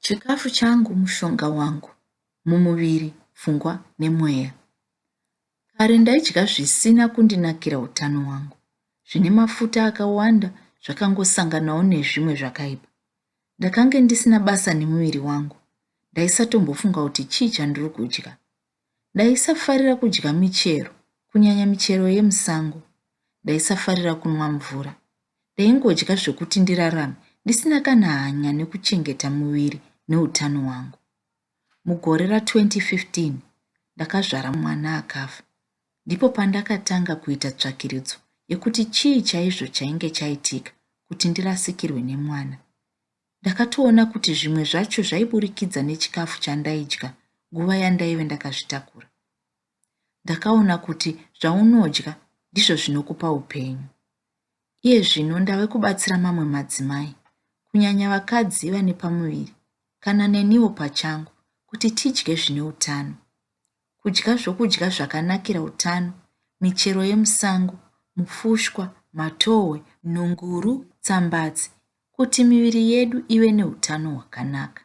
Chikafu changu mushonga wangu, mumuviri, pfungwa nemweya. Kare ndaidya zvisina kundinakira utano wangu. Zvine mafuta akawanda zvakangosanganawo nezvimwe zvakaipa. Ndakange ndisina basa nemuviri wangu. Ndaisatombofungwa kuti chii chandiri kudya. Ndaisafarira kudya michero, kunyanya michero yemusango. Ndaisafarira kunwa mvura. Ndaingodya zvokuti ndirarame ndisina kana hanya nekuchengeta muviri neutano wangu. Mugore ra2015 ndakazvara mwana akafa. Ndipo pandakatanga kuita tsvakiridzo yekuti chii chaizvo chainge chaitika kuti ndirasikirwe nemwana. Ndakatoona kuti zvimwe zvacho zvaiburikidza nechikafu chandaidya nguva yandaive ndakazvitakura. Ndakaona kuti zvaunodya ndizvo zvinokupa upenyu. Iye zvino ndave kubatsira mamwe madzimai, kunyanya vakadzi vane pamuviri, kana neniwo pachangu, kuti tidye zvine utano. Kudya zvokudya zvakanakira utano, michero yemusango, mufushwa, matowe, nhunguru, tsambatsi, kuti miviri yedu ive neutano hwakanaka.